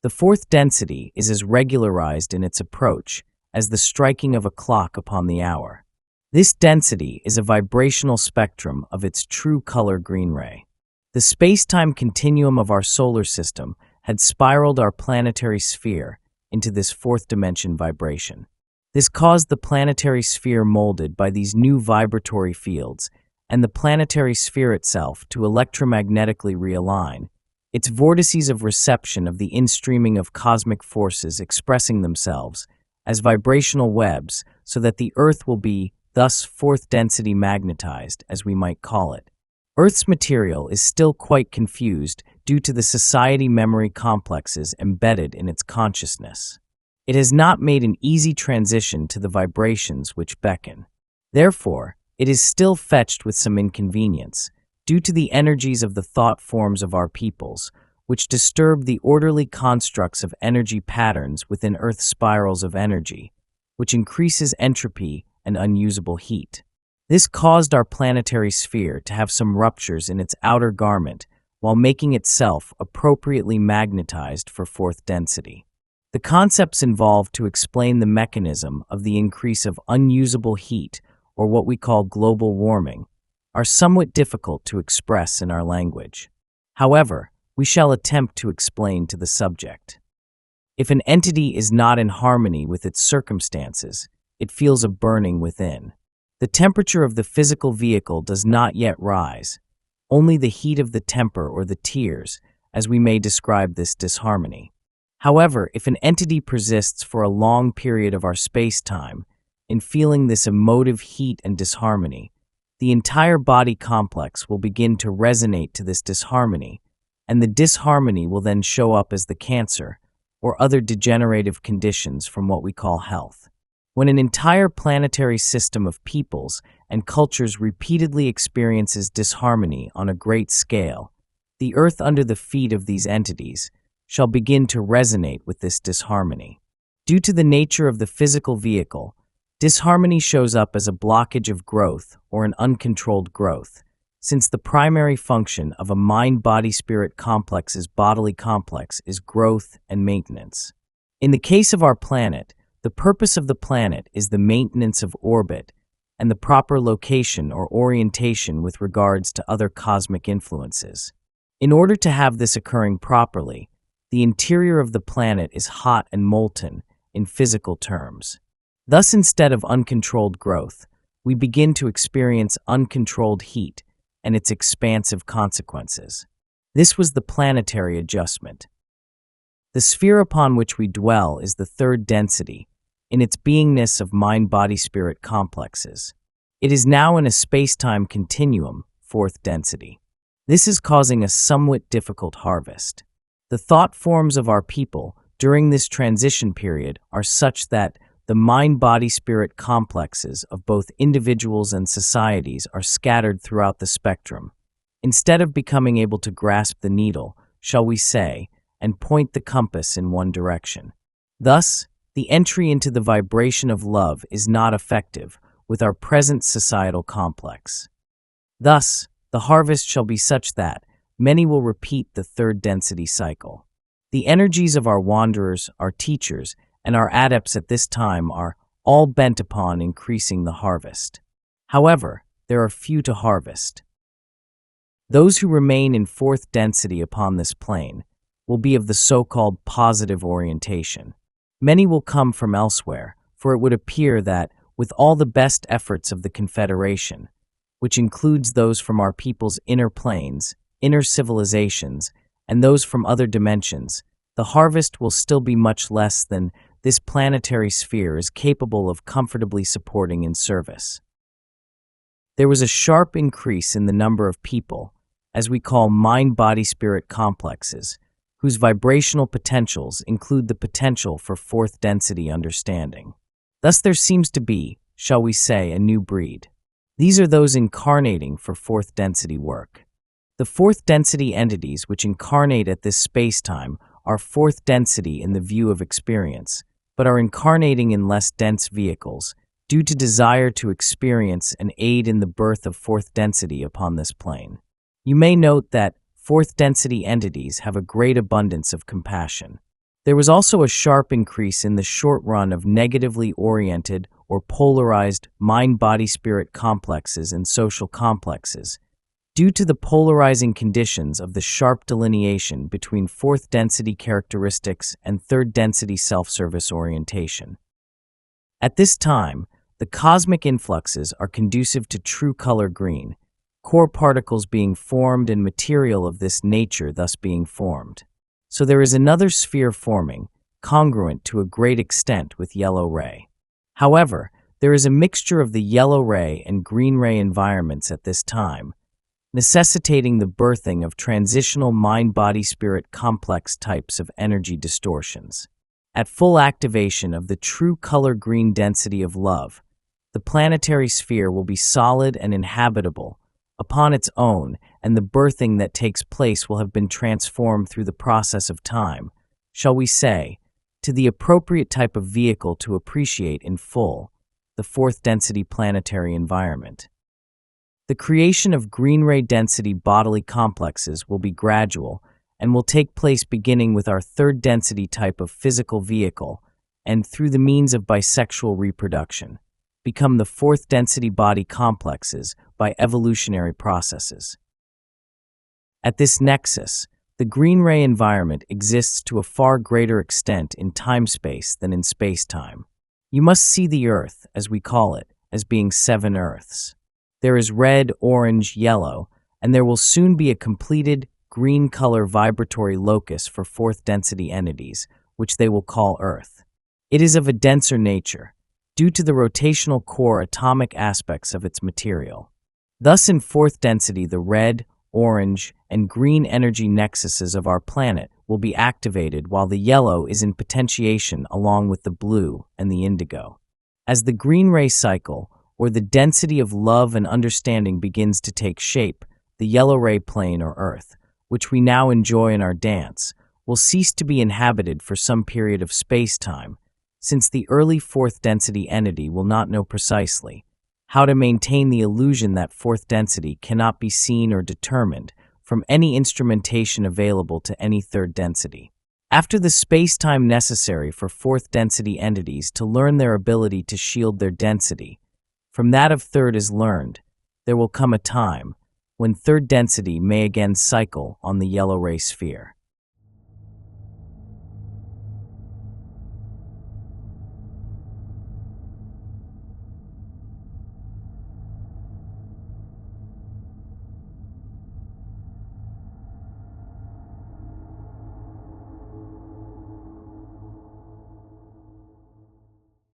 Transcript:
The fourth density is as regularized in its approach as the striking of a clock upon the hour. This density is a vibrational spectrum of its true color green ray. The space-time continuum of our solar system had spiraled our planetary sphere into this fourth dimension vibration. This caused the planetary sphere molded by these new vibratory fields and the planetary sphere itself to electromagnetically realign, its vortices of reception of the instreaming of cosmic forces expressing themselves as vibrational webs so that the Earth will be, thus fourth density magnetized, as we might call it. Earth's material is still quite confused due to the society memory complexes embedded in its consciousness. It has not made an easy transition to the vibrations which beckon. Therefore, it is still fetched with some inconvenience, due to the energies of the thought forms of our peoples, which disturb the orderly constructs of energy patterns within Earth's spirals of energy, which increases entropy and unusable heat. This caused our planetary sphere to have some ruptures in its outer garment while making itself appropriately magnetized for fourth density. The concepts involved to explain the mechanism of the increase of unusable heat, or what we call global warming, are somewhat difficult to express in our language. However, we shall attempt to explain to the subject. If an entity is not in harmony with its circumstances, it feels a burning within. The temperature of the physical vehicle does not yet rise, only the heat of the temper or the tears, as we may describe this disharmony. However, if an entity persists for a long period of our space-time in feeling this emotive heat and disharmony, the entire body complex will begin to resonate to this disharmony, and the disharmony will then show up as the cancer or other degenerative conditions from what we call health. When an entire planetary system of peoples and cultures repeatedly experiences disharmony on a great scale, the Earth under the feet of these entities shall begin to resonate with this disharmony. Due to the nature of the physical vehicle, disharmony shows up as a blockage of growth or an uncontrolled growth, since the primary function of a mind-body-spirit complex's bodily complex is growth and maintenance. In the case of our planet, the purpose of the planet is the maintenance of orbit and the proper location or orientation with regards to other cosmic influences. In order to have this occurring properly, the interior of the planet is hot and molten in physical terms. Thus, instead of uncontrolled growth, we begin to experience uncontrolled heat and its expansive consequences. This was the planetary adjustment. The sphere upon which we dwell is the third density, in its beingness of mind-body-spirit complexes. It is now in a space-time continuum, fourth density. This is causing a somewhat difficult harvest. The thought forms of our people during this transition period are such that the mind-body-spirit complexes of both individuals and societies are scattered throughout the spectrum. Instead of becoming able to grasp the needle, shall we say, and point the compass in one direction. Thus, the entry into the vibration of love is not effective with our present societal complex. Thus, the harvest shall be such that many will repeat the third density cycle. The energies of our wanderers, our teachers, and our adepts at this time are all bent upon increasing the harvest. However, there are few to harvest. Those who remain in fourth density upon this plane will be of the so-called positive orientation. Many will come from elsewhere, for it would appear that, with all the best efforts of the Confederation, which includes those from our people's inner planes, inner civilizations, and those from other dimensions, the harvest will still be much less than this planetary sphere is capable of comfortably supporting in service. There was a sharp increase in the number of people, as we call mind-body-spirit complexes, whose vibrational potentials include the potential for fourth density understanding. Thus there seems to be, shall we say, a new breed. These are those incarnating for fourth density work. The fourth density entities which incarnate at this space-time are fourth density in the view of experience, but are incarnating in less dense vehicles due to desire to experience and aid in the birth of fourth density upon this plane. You may note that fourth density entities have a great abundance of compassion. There was also a sharp increase in the short run of negatively oriented or polarized mind-body-spirit complexes and social complexes, due to the polarizing conditions of the sharp delineation between fourth density characteristics and third density self-service orientation. At this time, the cosmic influxes are conducive to true color green, core particles being formed and material of this nature thus being formed. So there is another sphere forming, congruent to a great extent with yellow ray. However, there is a mixture of the yellow ray and green ray environments at this time, necessitating the birthing of transitional mind-body-spirit complex types of energy distortions. At full activation of the true color green density of love, the planetary sphere will be solid and inhabitable upon its own, and the birthing that takes place will have been transformed through the process of time, shall we say, to the appropriate type of vehicle to appreciate in full the fourth density planetary environment. The creation of green ray density bodily complexes will be gradual and will take place beginning with our third density type of physical vehicle and through the means of bisexual reproduction, become the fourth density body complexes by evolutionary processes. At this nexus, the green ray environment exists to a far greater extent in time-space than in space-time. You must see the Earth, as we call it, as being 7 Earths. There is red, orange, yellow, and there will soon be a completed green color vibratory locus for fourth density entities, which they will call Earth. It is of a denser nature, due to the rotational core atomic aspects of its material. Thus in fourth density the red, orange, and green energy nexuses of our planet will be activated while the yellow is in potentiation along with the blue and the indigo. As the green ray cycle, or the density of love and understanding begins to take shape, the yellow ray plane or Earth, which we now enjoy in our dance, will cease to be inhabited for some period of space-time, since the early fourth density entity will not know precisely how to maintain the illusion that fourth density cannot be seen or determined from any instrumentation available to any third density. After the space-time necessary for fourth density entities to learn their ability to shield their density from that of third is learned, there will come a time when third density may again cycle on the yellow ray sphere.